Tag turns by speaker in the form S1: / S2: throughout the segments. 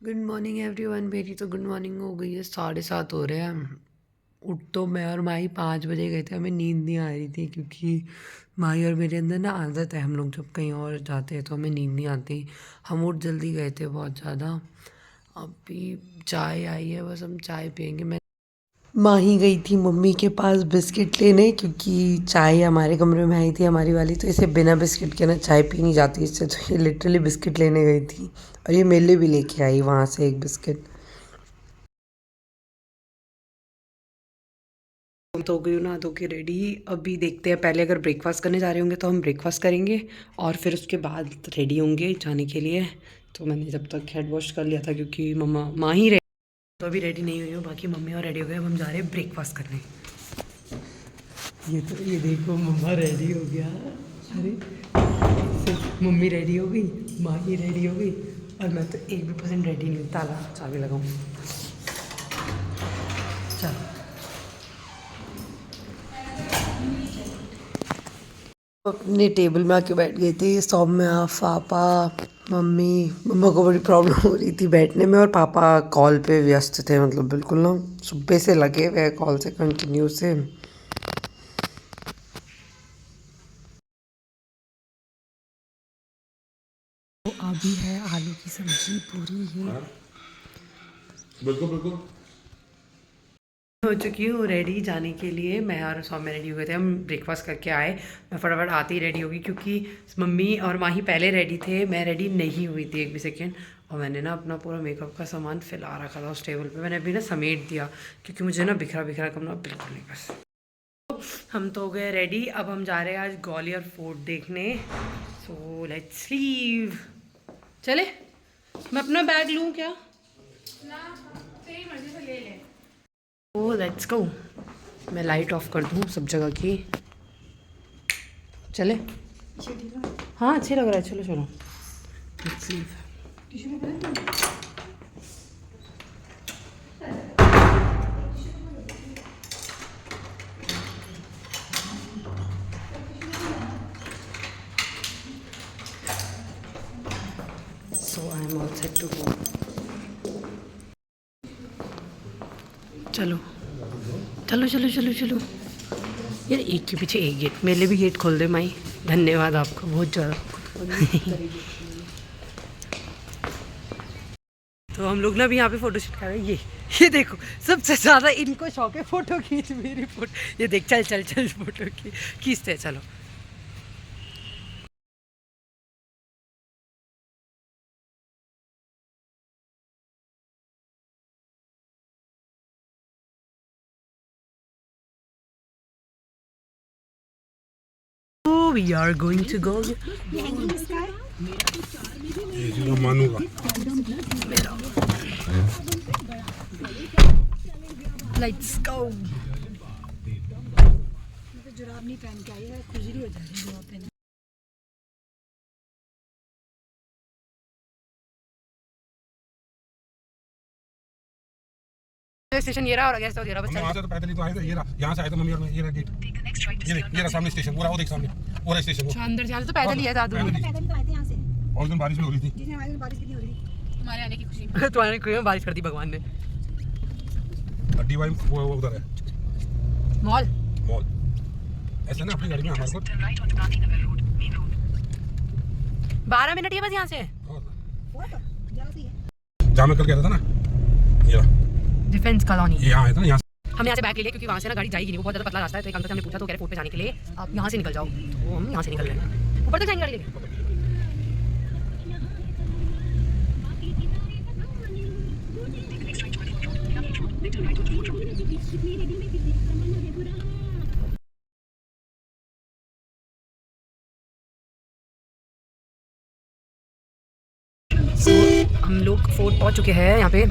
S1: Good morning everyone. मेरी तो good morning हो गई है, 7:30 हो रहे हैं। उठ तो मैं और माही 5 बजे गए थे, हमें नींद नहीं आ रही थी क्योंकि माही और मेरे अंदर ना आदत है, हम लोग जब कहीं और जाते हैं तो हमें नींद नहीं आती। हम उठ जल्दी गए थे बहुत ज़्यादा। अभी चाय आई है, बस हम चाय पियेंगे। मैं माही गई थी मम्मी के पास बिस्किट लेने क्योंकि चाय हमारे कमरे में आई थी हमारी वाली, तो इसे बिना बिस्किट के ना चाय पी नहीं जाती इससे, तो ये लिटरली बिस्किट लेने गई थी और ये मेरे लिए भी लेके आई वहाँ से एक बिस्किट। हम तो हो गई ना धो के रेडी। अभी देखते हैं, पहले अगर ब्रेकफास्ट करने जा रहे होंगे तो हम ब्रेकफास्ट करेंगे और फिर उसके बाद रेडी होंगे जाने के लिए। तो मैंने जब तक हेड वॉश कर लिया था क्योंकि मम्मा माँ ही रेडी, तो अभी रेडी नहीं हुई हूँ, बाकी मम्मी और रेडी हो गए। अब हम जा रहे हैं ब्रेकफास्ट करने। ये देखो मम्मा रेडी हो गया। अरे मम्मी रेडी हो गई, माँ ही रेडी हो गई और मैं तो 1% रेडी नहीं हूँ। ताला चाबी लगाऊँ, चल। अपने टेबल में आके बैठ गए थे सौम्या, पापा, मम्मी। मम्मा को बड़ी प्रॉब्लम हो रही थी बैठने में और पापा कॉल पे व्यस्त थे, मतलब बिल्कुल ना सुबह से लगे हुए हैं कॉल से कंटिन्यू से। तो अभी है आलू की सब्जी पूरी है। बिल्कुल बिल्कुल हो चुकी हूँ रेडी जाने के लिए। मैं और सौम्य रेडी हो गए थे, हम ब्रेकफास्ट करके आए। मैं फटाफट आते ही रेडी होगी क्योंकि मम्मी और माही पहले रेडी थे, मैं रेडी नहीं हुई थी एक भी सेकेंड। और मैंने ना अपना पूरा मेकअप का सामान फैला रखा था उस टेबल पे, मैंने अभी ना समेट दिया क्योंकि मुझे ना बिखरा बिखरा करना बिल्कुल नहीं बस। हम तो हो गए रेडी, अब हम जा रहे हैं आज ग्वालियर फोर्ट देखने। So let's leave. चले, मैं अपना बैग लूँ क्या? तेरी मर्जी से ले ले। ओ लेट्स गो। मैं लाइट ऑफ कर दूँ सब जगह की। चले, हाँ अच्छे लग रहा है, चलो चलो let's leave. So I am all set to go. चलो चलो चलो चलो चलो। यार एक के पीछे एक गेट, मेरे लिए भी गेट खोल दे माई। धन्यवाद आपका बहुत ज़्यादा। तो हम लोग ना अभी यहाँ पे फोटो शूट कर रहे हैं। ये देखो, सबसे ज़्यादा इनको शौक है फ़ोटो खींच, मेरी फोटो। ये देख, चल चल चल फोटो खींचते हैं, चलो। We are going to go. Let's go. जुराब नहीं पहन के आई है, खुजली हो जा रही है जुराब पहन। स्टेशन ये रहा और गैस तो ये रहा, बस वहां से तो पैदल ही तो आए थे। ये रहा, यहां से आए तो मम्मी और मैं। ये रहा गेट, ये रहा सामने स्टेशन पूरा, वो देख सामने पूरा स्टेशन। वो अंदर से तो पैदल ही है, दादू पैदल तो आए थे यहां से। और उस दिन बारिश भी हो रही थी, जिसने हमारे दिन बारिश कितनी हो रही थी, तुम्हारे आने की खुशी में। तुम्हारे खुशी में बारिश कर दी भगवान ने। डी वाई वो उधर है मॉल। ऐसा ना अपनी गाड़ी में हमारे को 12 मिनट ही बस यहाँ से। जहाँ मैं कल कह रहा था ना, ये डिफेंस कॉलोनी, ये यहाँ है ना। यहाँ हम यहाँ से बैग ले लिए क्योंकि वहाँ से ना गाड़ी जाएगी नहीं, वो बहुत ज़्यादा पतला रास्ता है। तो एक अंकल से हमने पूछा तो कह रहे फोर्ट पे जाने के लिए आप यहाँ से निकल जाओ, तो हम यहाँ से निकल गए। ऊपर तक जाएंगे गाड़ी लेके। हम लोग फोर्ट पहुँच चुके हैं यहाँ पे।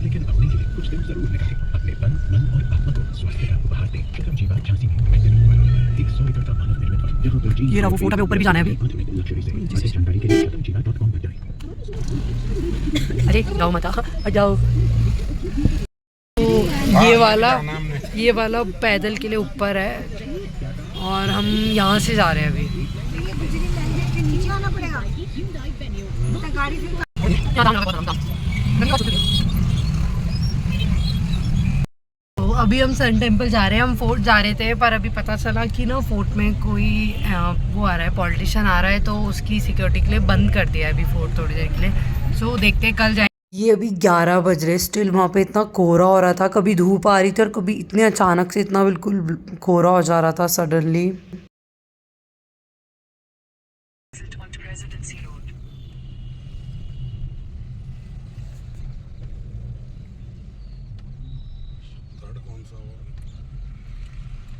S1: लेकिन अपने लिए कुछ दिन जरूर निकालें। अपने तन, मन और आत्मा को स्वस्थ उपहार दें। चिकनजीवा झांसी में एक 100 लीटर का मानव निर्मित। ये रहा वो फोर्ट, हमें ऊपर भी जाना है अभी। जानकारी के लिए चिकनजीवा.com पर जाएं। अरे जाओ मत जाओ। ये वाला पैदल के लिए ऊपर है और हम यहाँ से जा रहे हैं अभी। तो अभी हम सन टेम्पल जा रहे हैं। हम फोर्ट जा रहे थे पर अभी पता चला कि ना फोर्ट में कोई वो आ रहा है, पॉलिटिशियन आ रहा है, तो उसकी सिक्योरिटी के लिए बंद कर दिया है अभी फोर्ट थोड़ी देर के लिए। सो देखते हैं कल जाए। ये अभी 11 बज रहे, स्टिल वहाँ पे इतना कोहरा हो रहा था, कभी धूप आ रही थी और कभी इतने अचानक से इतना बिल्कुल कोहरा हो जा रहा था सडनली।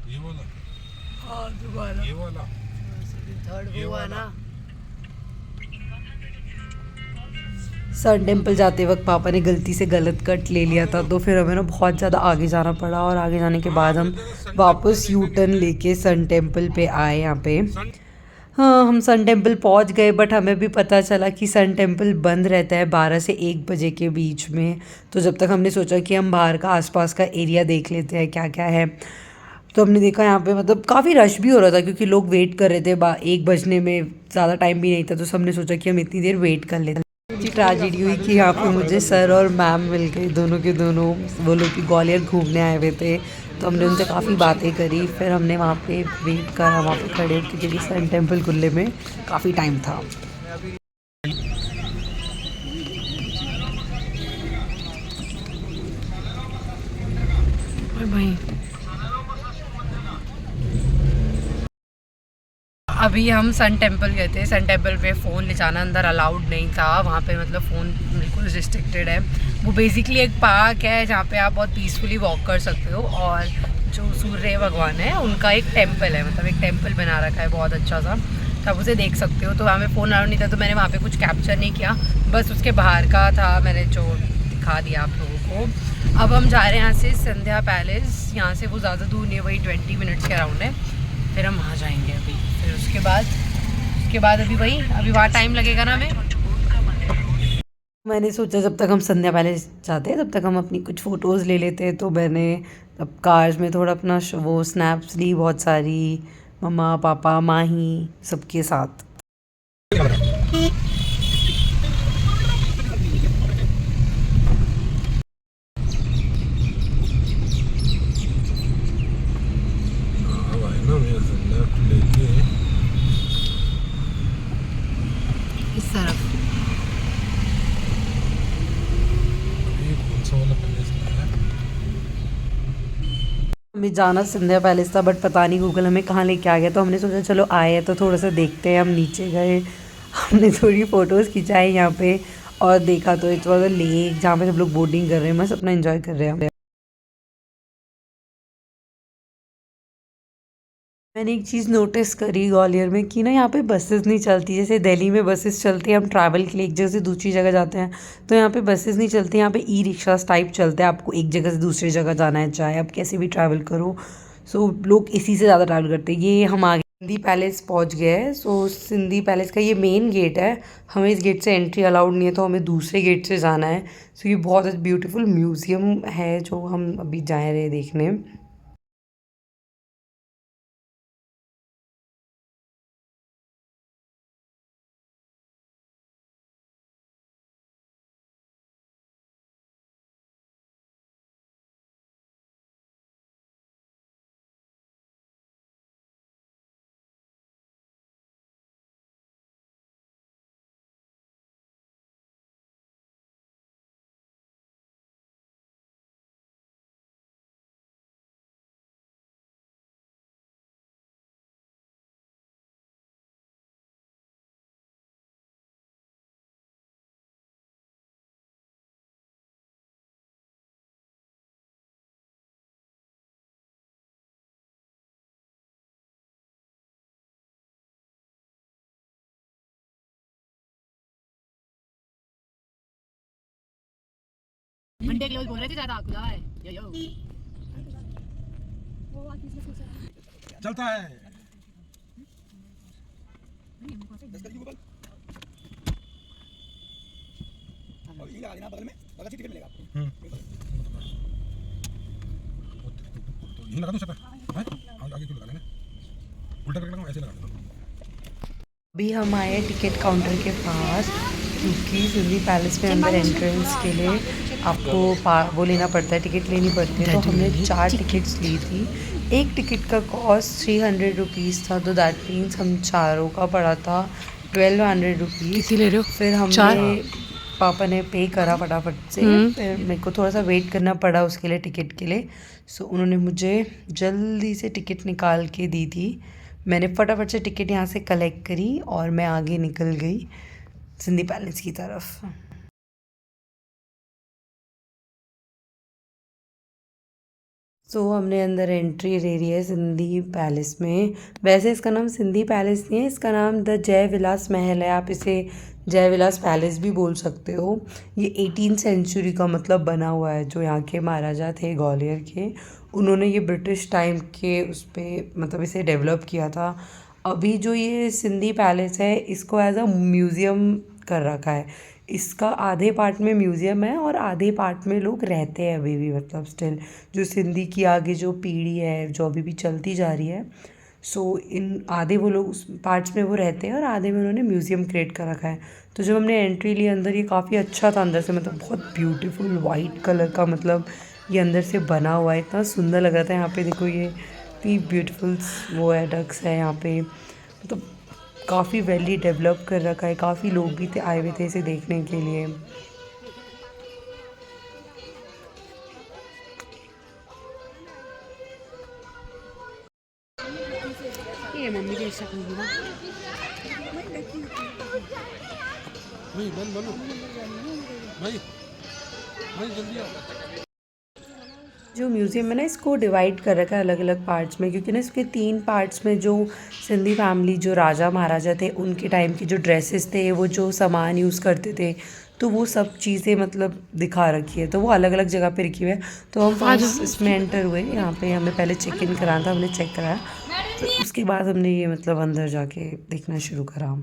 S2: ये वाला?
S1: हाँ दोबारा
S2: ये वाला?
S1: थर्ड वो है ना। सन टेम्पल जाते वक्त पापा ने गलती से गलत कट ले लिया था, तो फिर हमें ना बहुत ज़्यादा आगे जाना पड़ा और आगे जाने के बाद हम वापस यू टर्न लेके सन टेम्पल पे आए यहाँ पे। हाँ, हम सन टेम्पल पहुँच गए, बट हमें भी पता चला कि सन टेम्पल बंद रहता है 12 से 1 बजे के बीच में। तो जब तक हमने सोचा कि हम बाहर का आसपास का एरिया देख लेते हैं क्या क्या है, तो हमने देखा यहाँ पे मतलब काफ़ी रश भी हो रहा था क्योंकि लोग वेट कर रहे थे। 1 बजने में ज़्यादा टाइम भी नहीं था, तो सबने सोचा कि हम इतनी देर वेट कर लेते हैं। इतनी ट्रेजेडी हुई कि यहाँ पे मुझे सर और मैम मिल गए, दोनों के दोनों। वो लोग भी ग्वालियर घूमने आए हुए थे, तो हमने उनसे काफ़ी बातें करी। फिर हमने वहाँ पे वेट करा, वहाँ पे खड़े होकर, क्योंकि सन टेम्पल खुलने में काफ़ी टाइम था। और भाई अभी हम सन टेम्पल गए थे। सन टेम्पल पे फ़ोन ले जाना अंदर अलाउड नहीं था। वहाँ पे मतलब फ़ोन बिल्कुल रिस्ट्रिक्टेड है। वो बेसिकली एक पार्क है जहाँ पे आप बहुत पीसफुली वॉक कर सकते हो, और जो सूर्य भगवान है उनका एक टेम्पल है, मतलब एक टेम्पल बना रखा है बहुत अच्छा सा, तो आप उसे देख सकते हो। तो हमें फ़ोन अलाउड नहीं था, तो मैंने वहाँ पर कुछ कैप्चर नहीं किया, बस उसके बाहर का था मैंने जो दिखा दिया आप लोगों को। अब हम जा रहे हैं यहाँ से संध्या पैलेस। यहाँ से वो ज़्यादा दूर नहीं है, वही 20 मिनट्स के अराउंड है। फिर हम वहाँ जाएंगे अभी। फिर उसके बाद अभी वहाँ टाइम लगेगा ना हमें। मैंने सोचा जब तक हम संध्या पैलेस जाते हैं तब तक हम अपनी कुछ फ़ोटोज़ ले लेते हैं, तो मैंने अब कार्स में थोड़ा अपना वो स्नैप्स ली बहुत सारी, मम्मा पापा माही सबके साथ। इस तरफ हमें जाना संध्या पैलेस था, बट पता नहीं गूगल हमें कहाँ लेके आ गया। तो हमने सोचा चलो आए हैं तो थोड़ा सा देखते हैं। हम नीचे गए, हमने थोड़ी फ़ोटोज़ खिंचाई यहाँ पे, और देखा तो इट्स वाज अ लेक जहाँ पे सब लोग बोटिंग कर रहे हैं, मस्त अपना एंजॉय कर रहे हैं। मैंने एक चीज़ नोटिस करी ग्वालियर में कि ना यहाँ पे बसेस नहीं चलती। जैसे दिल्ली में बसेस चलती हैं, हम ट्रैवल के लिए एक जगह से दूसरी जगह जाते हैं, तो यहाँ पे बसेस नहीं चलती। यहाँ पे ई रिक्शास टाइप चलते हैं, आपको एक जगह से दूसरी जगह जाना है, चाहे आप कैसे भी ट्रैवल करो। सो लोग इसी से ज़्यादा ट्रैवल करते हैं। ये हम आगे सिंधी पैलेस पहुँच गए हैं। सो सिंधी पैलेस का ये मेन गेट है, हमें इस गेट से एंट्री अलाउड नहीं है, तो हमें दूसरे गेट से जाना है। सो ये बहुत ब्यूटीफुल म्यूज़ियम है जो हम अभी जा रहे हैं देखने। मंडे के लोग बोल रहे थे ज़्यादा खुदा है यो
S2: चलता है। बगल में टिकट मिलेगा आपको। तो यही लगा दूं शटर, आगे क्यों लगा लेना, उल्टा करके लगाऊं, ऐसे लगा दूं।
S1: अभी हम आए टिकट काउंटर के पास क्योंकि सिंधी पैलेस में अंदर एंट्रेंस के लिए आपको वो लेना पड़ता है, टिकट लेनी पड़ती है। तो हमने 4 टिकट्स ली थी। एक टिकट का कॉस्ट 300 रुपीज़ था, तो दैट मीन्स हम चारों का पड़ा था 1200 रुपीज़।
S3: कितनी ले रहे हो?
S1: फिर हमने पापा ने पे करा फटाफट से। फिर मेरे को थोड़ा सा वेट करना पड़ा उसके लिए, टिकट के लिए। सो उन्होंने मुझे जल्दी से टिकट निकाल के दी थी। मैंने फटाफट से टिकट यहाँ से कलेक्ट करी और मैं आगे निकल गई सिंधी पैलेस की तरफ। हमने अंदर एंट्री ले रही है सिंधी पैलेस में। वैसे इसका नाम सिंधी पैलेस नहीं है, इसका नाम द जय विलास महल है। आप इसे जय विलास पैलेस भी बोल सकते हो। ये 18th सेंचुरी का मतलब बना हुआ है। जो यहाँ के महाराजा थे ग्वालियर के, उन्होंने ये ब्रिटिश टाइम के उस पर मतलब इसे डेवलप किया था। अभी जो ये सिंधी पैलेस है, इसको एज अ म्यूज़ियम कर रखा है। इसका आधे पार्ट में म्यूज़ियम है और आधे पार्ट में लोग रहते हैं अभी भी, मतलब स्टिल जो सिंधी की आगे जो पीढ़ी है जो अभी भी चलती जा रही है। इन आधे वो लोग उस पार्ट्स में वो रहते हैं और आधे में उन्होंने म्यूज़ियम क्रिएट कर रखा है। तो जब हमने एंट्री ली अंदर, ये काफ़ी अच्छा था अंदर से, मतलब बहुत ब्यूटीफुल वाइट कलर का, मतलब ये अंदर से बना हुआ है, इतना सुंदर लग रहा था। यहाँ पे देखो ये इतनी ब्यूटीफुल वो है, डक्स है यहाँ पे, मतलब काफ़ी वेली डेवलप कर रखा है। काफ़ी लोग भी आए हुए थे इसे देखने के लिए।
S3: ये मम्मी के हिस्सा होगी ना।
S2: भाई बंद बंद भाई भाई जल्दी आओ।
S1: जो म्यूज़ियम है ना, इसको डिवाइड कर रखा है अलग अलग पार्ट्स में, क्योंकि ना इसके 3 पार्ट्स में जो सिंधी फैमिली, जो राजा महाराजा थे, उनके टाइम की जो ड्रेसेस थे, वो जो सामान यूज़ करते थे, तो वो सब चीज़ें मतलब दिखा रखी है। तो वो अलग अलग जगह पे रखी हुई है। तो हम फर्स्ट इसमें एंटर हुए। यहाँ पे हमें पहले चेक इन कराना था, हमने चेक कराया, तो उसके बाद हमने ये मतलब अंदर जाके देखना शुरू करा।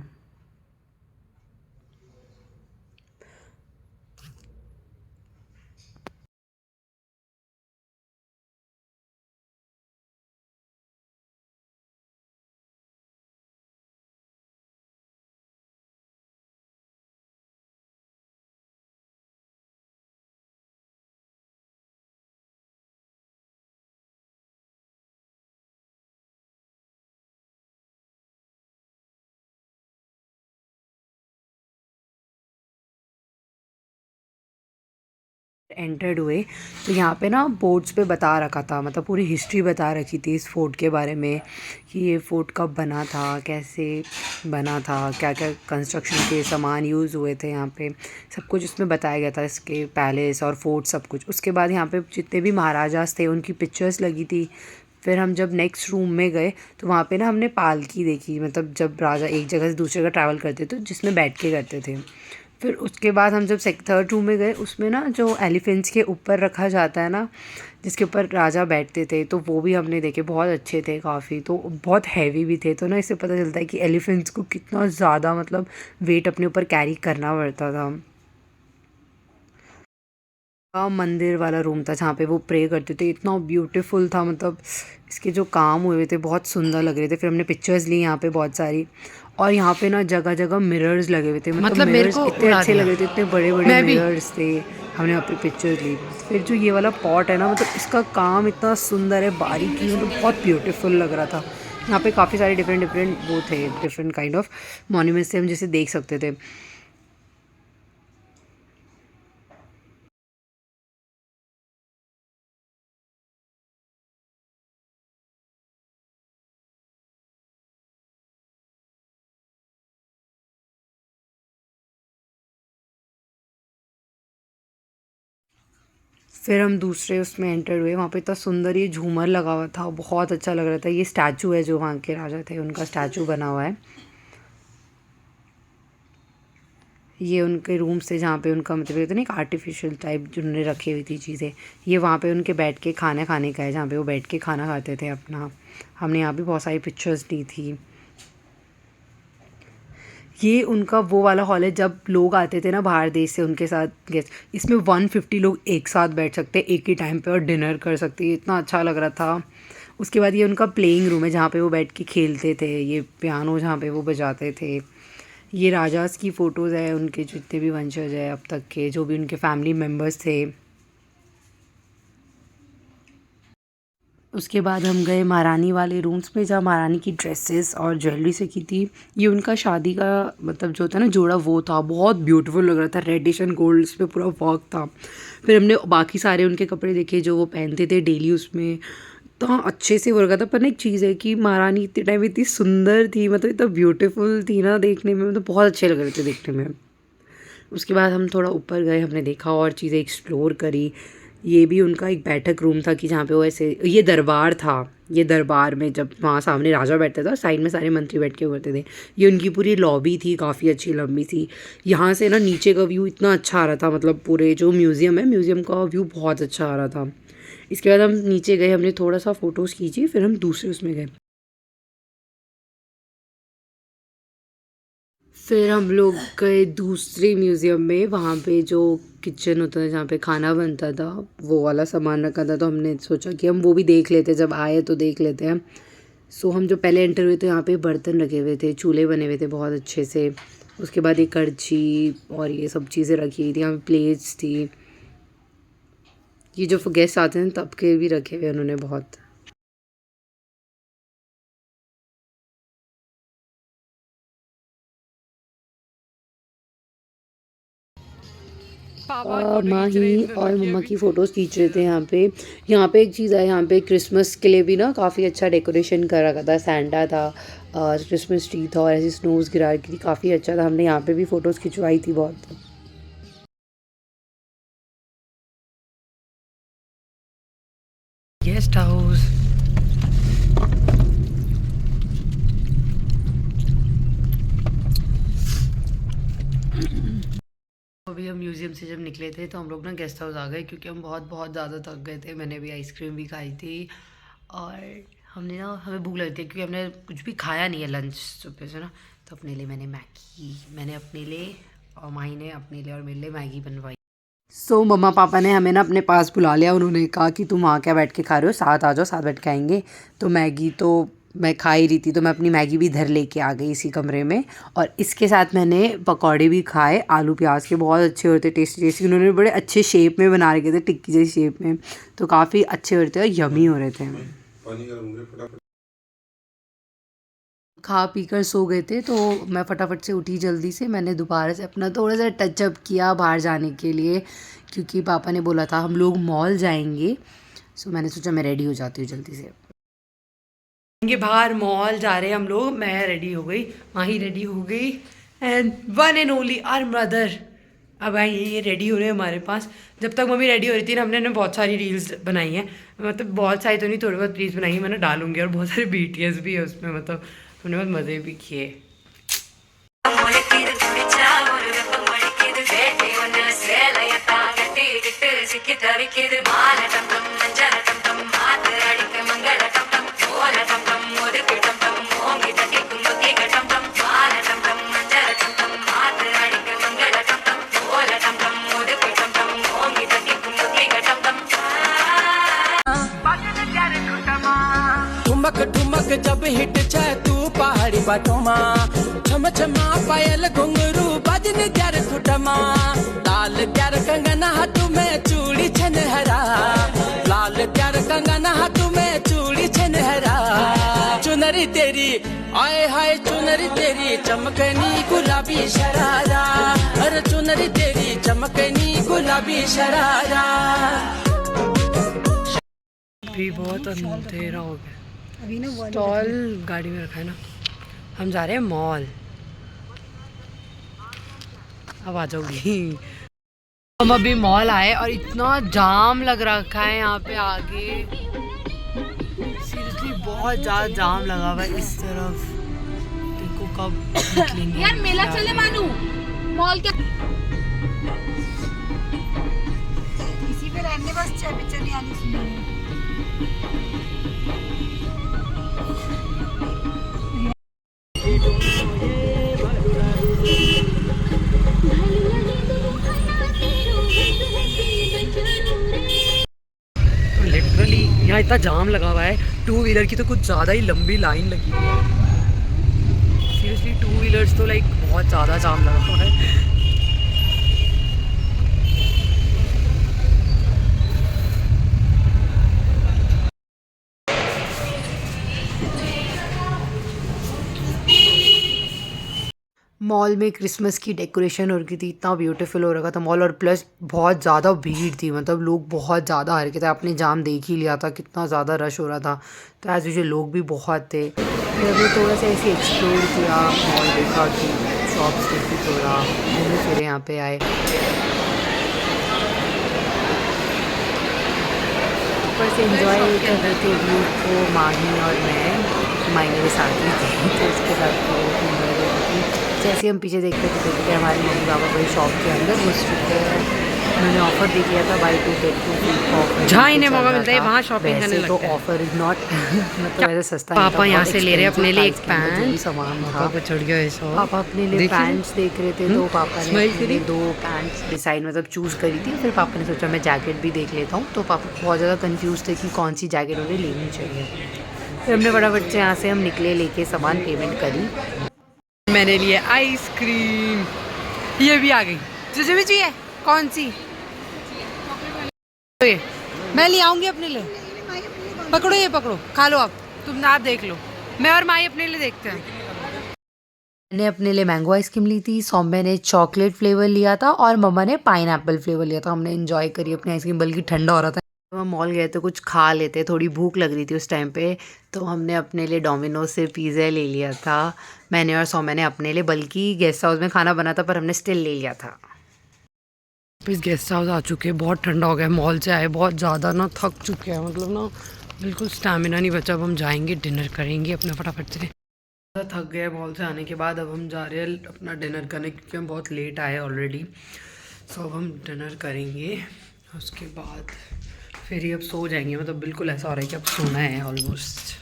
S1: एंटर्ड हुए तो यहाँ पे ना बोर्ड्स पे बता रखा था, मतलब पूरी हिस्ट्री बता रखी थी इस फोर्ट के बारे में, कि ये फ़ोर्ट कब बना था, कैसे बना था, क्या क्या कंस्ट्रक्शन के सामान यूज़ हुए थे यहाँ पे, सब कुछ उसमें बताया गया था, इसके पैलेस और फोर्ट सब कुछ। उसके बाद यहाँ पे जितने भी महाराजास थे उनकी पिक्चर्स लगी थी। फिर हम जब नेक्स्ट रूम में गए तो वहाँ पे ना हमने पालकी देखी, मतलब जब राजा एक जगह से दूसरी जगह ट्रैवल करते तो जिसमें बैठ के करते थे। फिर उसके बाद हम जब 3rd रूम में गए, उसमें ना जो एलिफेंट्स के ऊपर रखा जाता है ना, जिसके ऊपर राजा बैठते थे, तो वो भी हमने देखे, बहुत अच्छे थे काफ़ी, तो बहुत हैवी भी थे। तो ना इससे पता चलता है कि एलिफेंट्स को कितना ज़्यादा मतलब वेट अपने ऊपर कैरी करना पड़ता था। मंदिर वाला रूम था जहाँ पे वो प्रे करते थे, इतना ब्यूटीफुल था, मतलब इसके जो काम हुए थे बहुत सुंदर लग रहे थे। फिर हमने पिक्चर्स ली यहाँ पे बहुत सारी, और यहाँ पे ना जगह जगह मिरर्स लगे हुए थे, मतलब
S3: मेरे
S1: मिरर्स
S3: को
S1: इतने अच्छे लग रहे थे, इतने बड़े बड़े मिरर्स थे। हमने यहाँ पे पिक्चर्स ली। फिर जो ये वाला पॉट है ना, मतलब इसका काम इतना सुंदर है, बारीकी, मतलब बहुत ब्यूटीफुल लग रहा था। यहाँ पे काफ़ी सारे डिफरेंट डिफरेंट वो थे, डिफरेंट काइंड ऑफ मॉन्यूमेंट्स थे, हम जिसे देख सकते थे। फिर हम दूसरे उसमें एंटर हुए, वहाँ पे इतना सुंदर ये झूमर लगा हुआ था, बहुत अच्छा लग रहा था। ये स्टैचू है जो वहाँ के राजा थे, उनका स्टैचू बना हुआ है। ये उनके रूम से जहाँ पे उनका मतलब होता है ना, एक आर्टिफिशियल टाइप जो उन्होंने रखी हुई थी चीज़ें, ये वहाँ पे उनके बैठ के खाना खाने का है, जहाँ पे वो बैठ के खाना खाते थे अपना। हमने यहाँ भी बहुत सारी पिक्चर्स ली थी। ये उनका वो वाला हॉल है, जब लोग आते थे ना बाहर देश से उनके साथ गेस्ट, इसमें 150 लोग एक साथ बैठ सकते हैं एक ही टाइम पे और डिनर कर सकते हैं, इतना अच्छा लग रहा था। उसके बाद ये उनका प्लेइंग रूम है जहाँ पे वो बैठ के खेलते थे, ये पियानो जहाँ पे वो बजाते थे। ये राजास की फ़ोटोज़ है, उनके जितने भी वंशज है अब तक के, जो भी उनके फैमिली मेम्बर्स थे। उसके बाद हम गए महारानी वाले रूम्स में जहाँ महारानी की ड्रेसेस और ज्वेलरी से की थी। ये उनका शादी का मतलब जो था ना जोड़ा, वो था, बहुत ब्यूटीफुल लग रहा था, रेडिश एंड गोल्ड पे पूरा वर्क था। फिर हमने बाकी सारे उनके कपड़े देखे जो वो पहनते थे डेली, उसमें तो अच्छे से वो लगा था। पर ना एक चीज़ है कि महारानी इतने टाइम इतनी सुंदर थी, मतलब इतना ब्यूटीफुल थी ना देखने में, मतलब बहुत अच्छे लग रहे थे देखने में। उसके बाद हम थोड़ा ऊपर गए, हमने देखा और चीज़ें एक्सप्लोर करी। ये भी उनका एक बैठक रूम था कि जहाँ पे वो ऐसे, ये दरबार था, ये दरबार में जब वहाँ सामने राजा बैठता था और साइड में सारे मंत्री बैठ के करते थे। ये उनकी पूरी लॉबी थी, काफ़ी अच्छी लंबी सी। यहाँ से ना नीचे का व्यू इतना अच्छा आ रहा था, मतलब पूरे जो म्यूज़ियम है, म्यूज़ियम का व्यू बहुत अच्छा आ रहा था। इसके बाद हम नीचे गए, हमने थोड़ा सा फ़ोटोज़ खींची, फिर हम दूसरे उसमें गए। फिर हम लोग गए दूसरे म्यूज़ियम में, वहाँ पे जो किचन होता है जहाँ पे खाना बनता था, वो वाला सामान रखा था। तो हमने सोचा कि हम वो भी देख लेते हैं, जब आए तो देख लेते हैं। सो हम जो पहले एंटर हुए थे, यहाँ पे बर्तन रखे हुए थे, चूल्हे बने हुए थे बहुत अच्छे से। उसके बाद ये कड़छी और ये सब चीज़ें रखी हुई थी, यहाँ पे प्लेट्स थी। ये जो गेस्ट आते हैं तब के भी रखे हुए उन्होंने बहुत। माही और मम्मा की फ़ोटोज़ खींच रहे थे यहाँ पे। यहाँ पे एक चीज़ है, यहाँ पे क्रिसमस के लिए भी ना काफ़ी अच्छा डेकोरेशन कर रखा था, सैंटा था, क्रिसमस ट्री था और ऐसी स्नोज़ गिरा रखी थी, काफ़ी अच्छा था। हमने यहाँ पे भी फ़ोटोज़ खिंचवाई थी बहुत। गेस्ट हाउस, अभी हम म्यूज़ियम से जब निकले थे तो हम लोग ना गेस्ट हाउस आ गए, क्योंकि हम बहुत बहुत ज़्यादा थक गए थे। मैंने भी आइसक्रीम भी खाई थी और हमने ना, हमें भूख लगी थी क्योंकि हमने कुछ भी खाया नहीं है लंच सुबह से ना। तो अपने लिए मैंने अपने लिए और माही ने अपने लिए और मेरे लिए मैगी बनवाई। सो मम्मा पापा ने हमें ना अपने पास बुला लिया। उन्होंने कहा कि तुम वहाँ क्या बैठ के खा रहे हो, साथ आ जाओ, साथ बैठ के आएंगे। तो मैगी तो मैं खा ही रही थी, तो मैं अपनी मैगी भी इधर लेके आ गई इसी कमरे में। और इसके साथ मैंने पकौड़े भी खाए, आलू प्याज के, बहुत अच्छे होते, टेस्टी टेस्टी। उन्होंने बड़े अच्छे शेप में बना रखे थे, टिक्की जैसी शेप में, तो काफ़ी अच्छे हो रहे थे और यमी हो रहे थे। खा पी कर सो गए थे, तो मैं फटाफट से उठी जल्दी से। मैंने दोबारा से अपना थोड़ा सा टचअप किया बाहर जाने के लिए, क्योंकि पापा ने बोला था हम लोग मॉल जाएंगे। सो मैंने सोचा मैं रेडी हो जाती हूँ जल्दी से। बाहर मॉल जा रहे हैं हम लोग। मैं रेडी हो गई, माही रेडी हो गई, and one and only our mother अब आई है, ये रेडी हो रहे हैं हमारे पास। जब तक मम्मी रेडी हो रही थी ना, हमने बहुत सारी रील्स बनाई हैं, मतलब बहुत सारी तो नहीं, थोड़ी बहुत रील्स बनाई है, मैंने डालूंगी। और बहुत सारे BTS भी है उसमें, मतलब हमने बहुत मज़े भी किए।
S4: ठुमक ठुमक जब हिट छे तू पहाड़ी बाटोमा, छम छमा पायल घुंघरू बजन ग्यार खुटमा, लाल ग्यार कंगना हाथ में चूड़ी छनहरा, लाल ग्यार कंगना हाथ में चूड़ी छनहरा। चुनरी तेरी आए हाय चुनरी तेरी चमकनी गुलाबी शरारा, अरे चुनरी तेरी चमकनी गुलाबी शरारा।
S1: भी बहुत अंधेरा हो गया। स्टॉल गाड़ी में रखा है ना, हम जा रहे हैं मॉल। अब आ जाओगी। हम अभी मॉल आए और इतना जाम लग रखा है यहाँ पे आगे, सीरियसली बहुत ज़्यादा जाम लगा हुआ है इस तरफ। देखो कब निकलेंगे
S3: यार, मेला चले मानू मॉल क्या इसी पे रहने, बस चले आनी सुनिए।
S1: लिटरली यहाँ इतना जाम लगा हुआ है, टू व्हीलर की तो कुछ ज़्यादा ही लंबी लाइन लगी हुई है। सीरियसली टू व्हीलर्स तो लाइक बहुत ज़्यादा जाम लगा हुआ है। मॉल में क्रिसमस की डेकोरेशन हो रही थी, इतना ब्यूटीफुल हो रखा था मॉल, और प्लस बहुत ज़्यादा भीड़ थी, मतलब लोग बहुत ज़्यादा आ रहे थे। आपने जाम देख ही लिया था कितना ज़्यादा रश हो रहा था, तो एज यूजुअल लोग भी बहुत थे। फिर हमने थोड़ा सा ऐसे एक्सप्लोर किया, मॉल देखा कि शॉप्स देखी, थोड़ा घूमे फिरे यहाँ पे आए। ऊपर से एंजॉय कर रहे थे व्यू को माही और मैं, माही मेरे साथ ही थी, तो उसके साथ एंजॉय कर रही थी। जैसे हम पीछे देखते थे हमारे मम्मी पापा कोई शॉप के अंदर घुस चुके हैं। उन्होंने ऑफर दे दिया था बाई 2 get 2 फ्री ऑफर, जहाँ इन्हें मौका मिलता है वहाँ शॉपिंग करने लगते हैं। तो ऑफर इज नॉट मतलब ऐसे सस्ता। पापा यहाँ से ले रहे हैं अपने लिए एक पैंट, सामान पापा चढ़ गया है। पापा अपने लिए पैंट्स देख रहे थे, तो पापा ने अपने लिए 2 पैंट्स डिसाइड मतलब चूज़ करी थी। फिर पापा ने सोचा मैं जैकेट भी देख लेता हूँ, तो पापा बहुत ज़्यादा कन्फ्यूज़ थे कि कौन सी जैकेट उन्हें लेनी चाहिए। फिर हमने फटाफट से यहाँ से हम निकले, लेके सामान पेमेंट करी। मैंने लिए आइसक्रीम, ये भी आ गई। तुझे भी चाहिए? कौन सी? ये मैं ले आऊंगी अपने लिए। पकड़ो, ये पकड़ो, खा लो आप, तुम आप देख लो, मैं और माई अपने लिए देखते हैं। मैंने अपने लिए मैंगो आइसक्रीम ली थी, सौम्य ने चॉकलेट फ्लेवर लिया था और मम्मा ने पाइनएप्पल फ्लेवर लिया था। हमने एंजॉय करी अपनी आइसक्रीम, बल्कि ठंडा हो रहा था। हम मॉल गए तो कुछ खा लेते, थोड़ी भूख लग रही थी उस टाइम पे, तो हमने अपने लिए डोमिनोज से पिज़्ज़ा ले लिया था, मैंने और सौम्य ने अपने लिए। बल्कि गेस्ट हाउस में खाना बना था पर हमने स्टिल ले लिया था। इस गेस्ट हाउस आ चुके हैं, बहुत ठंडा हो गया, मॉल से आए बहुत ज़्यादा ना थक चुके हैं, मतलब ना बिल्कुल स्टैमिना नहीं बचा। अब हम जाएंगे डिनर करेंगे अपना फटाफट से। थक गए मॉल से आने के बाद, अब हम जा रहे हैं अपना डिनर करने, क्योंकि हम बहुत लेट आए ऑलरेडी। सो अब हम डिनर करेंगे, उसके बाद फिर ही अब सो जाएंगे। मतलब बिल्कुल ऐसा हो रहा है कि अब सोना है ऑलमोस्ट।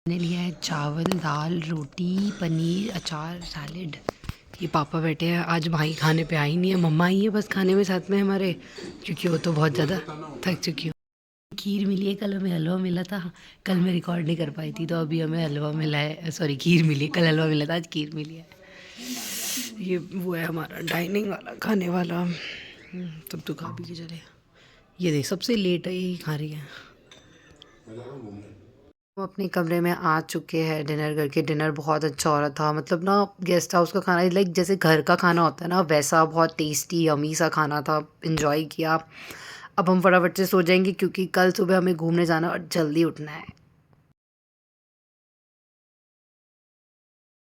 S1: मैंने लिया है चावल, दाल, रोटी, पनीर, अचार, सैलेड। ये पापा बैठे हैं, आज भाई खाने पे आई नहीं है, मम्मा आई है बस खाने में साथ में हमारे, क्योंकि वो तो बहुत ज़्यादा थक चुकी हूँ। खीर मिली है, कल हमें हलवा मिला था, कल मैं रिकॉर्ड नहीं कर पाई थी, तो अभी हमें हलवा मिला है, सॉरी खीर मिली है, कल हलवा मिला था, आज खीर मिली है। ये वो है हमारा डाइनिंग वाला, खाने वाला। तब तो खा पी के चले। ये देख सबसे लेट है, यही खा रही है। हम अपने कमरे में आ चुके हैं डिनर करके। डिनर बहुत अच्छा हो रहा था, मतलब ना गेस्ट हाउस का खाना लाइक जैसे घर का खाना होता है ना, वैसा बहुत टेस्टी यमी सा खाना था, एंजॉय किया। अब हम फटाफट से सो जाएंगे, क्योंकि कल सुबह हमें घूमने जाना और जल्दी उठना है।